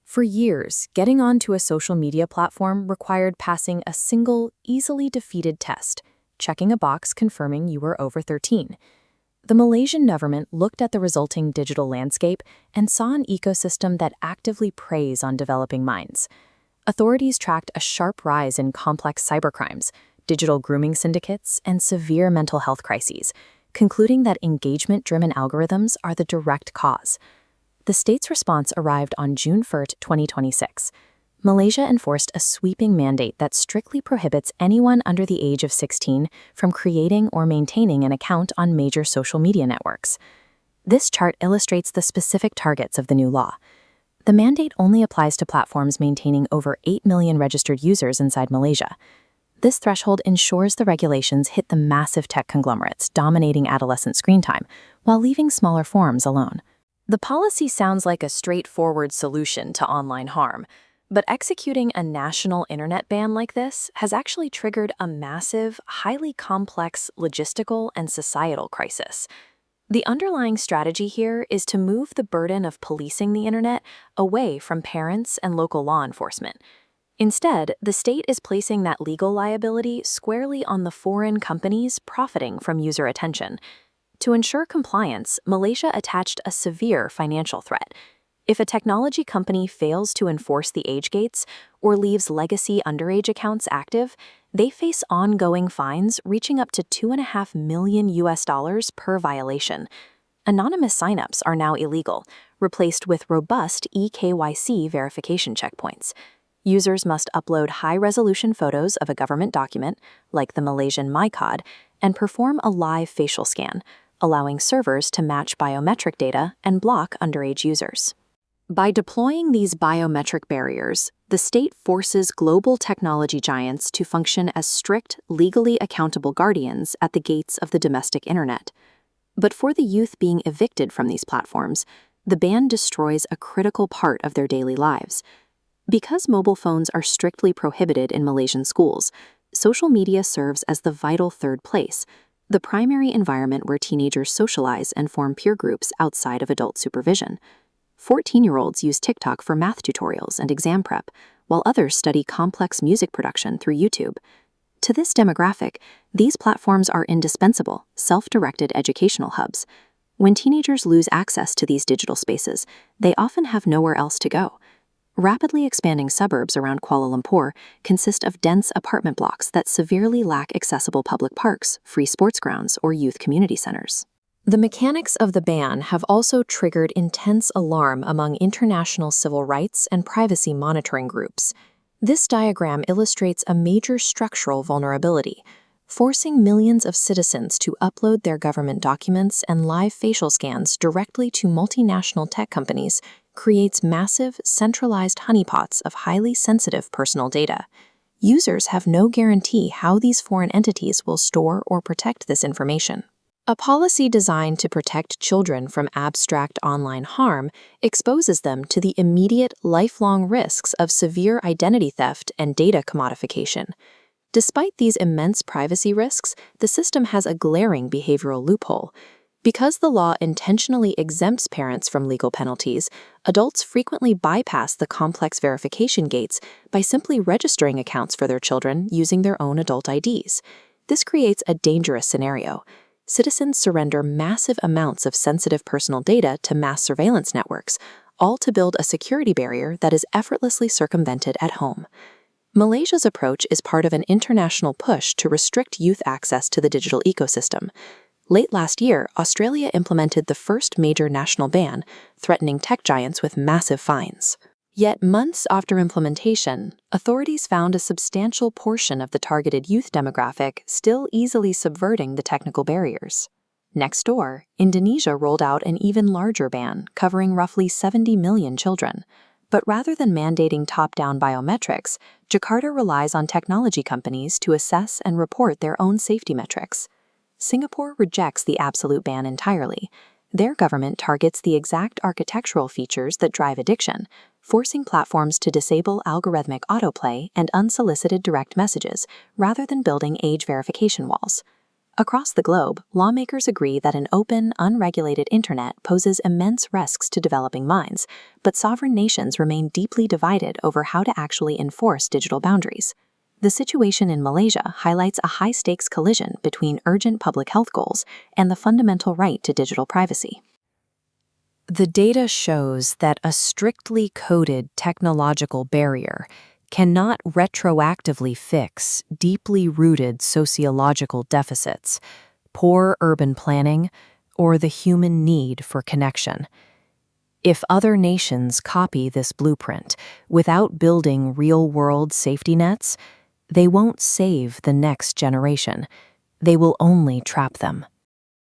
For years, getting onto a social media platform required passing a single, easily defeated test, checking a box confirming you were over 13. The Malaysian government looked at the resulting digital landscape and saw an ecosystem that actively preys on developing minds. Authorities tracked a sharp rise in complex cybercrimes, digital grooming syndicates, and severe mental health crises, concluding that engagement-driven algorithms are the direct cause. The state's response arrived on June 1, 2026. Malaysia enforced a sweeping mandate that strictly prohibits anyone under the age of 16 from creating or maintaining an account on major social media networks. This chart illustrates the specific targets of the new law. The mandate only applies to platforms maintaining over 8 million registered users inside Malaysia. This threshold ensures the regulations hit the massive tech conglomerates dominating adolescent screen time, while leaving smaller forums alone. The policy sounds like a straightforward solution to online harm, but executing a national internet ban like this has actually triggered a massive, highly complex logistical and societal crisis. The underlying strategy here is to move the burden of policing the internet away from parents and local law enforcement. Instead, the state is placing that legal liability squarely on the foreign companies profiting from user attention. To ensure compliance, Malaysia attached a severe financial threat. If a technology company fails to enforce the age gates or leaves legacy underage accounts active, they face ongoing fines reaching up to $2.5 million per violation. Anonymous signups are now illegal, replaced with robust eKYC verification checkpoints. Users must upload high-resolution photos of a government document, like the Malaysian MyKad, and perform a live facial scan, allowing servers to match biometric data and block underage users. By deploying these biometric barriers, the state forces global technology giants to function as strict, legally accountable guardians at the gates of the domestic internet. But for the youth being evicted from these platforms, the ban destroys a critical part of their daily lives. Because mobile phones are strictly prohibited in Malaysian schools, social media serves as the vital third place, the primary environment where teenagers socialize and form peer groups outside of adult supervision. 14-year-olds use TikTok for math tutorials and exam prep, while others study complex music production through YouTube. To this demographic, these platforms are indispensable, self-directed educational hubs. When teenagers lose access to these digital spaces, they often have nowhere else to go. Rapidly expanding suburbs around Kuala Lumpur consist of dense apartment blocks that severely lack accessible public parks, free sports grounds, or youth community centers. The mechanics of the ban have also triggered intense alarm among international civil rights and privacy monitoring groups. This diagram illustrates a major structural vulnerability. Forcing millions of citizens to upload their government documents and live facial scans directly to multinational tech companies creates massive, centralized honeypots of highly sensitive personal data. Users have no guarantee how these foreign entities will store or protect this information. A policy designed to protect children from abstract online harm exposes them to the immediate, lifelong risks of severe identity theft and data commodification. Despite these immense privacy risks, the system has a glaring behavioral loophole. Because the law intentionally exempts parents from legal penalties, adults frequently bypass the complex verification gates by simply registering accounts for their children using their own adult IDs. This creates a dangerous scenario. Citizens surrender massive amounts of sensitive personal data to mass surveillance networks, all to build a security barrier that is effortlessly circumvented at home. Malaysia's approach is part of an international push to restrict youth access to the digital ecosystem. Late last year, Australia implemented the first major national ban, threatening tech giants with massive fines. Yet months after implementation, authorities found a substantial portion of the targeted youth demographic still easily subverting the technical barriers. Next door, Indonesia rolled out an even larger ban, covering roughly 70 million children. But rather than mandating top-down biometrics, Jakarta relies on technology companies to assess and report their own safety metrics. Singapore rejects the absolute ban entirely. Their government targets the exact architectural features that drive addiction, forcing platforms to disable algorithmic autoplay and unsolicited direct messages rather than building age verification walls. Across the globe, lawmakers agree that an open, unregulated internet poses immense risks to developing minds, but sovereign nations remain deeply divided over how to actually enforce digital boundaries. The situation in Malaysia highlights a high-stakes collision between urgent public health goals and the fundamental right to digital privacy. The data shows that a strictly coded technological barrier cannot retroactively fix deeply rooted sociological deficits, poor urban planning, or the human need for connection. If other nations copy this blueprint without building real-world safety nets, they won't save the next generation. They will only trap them.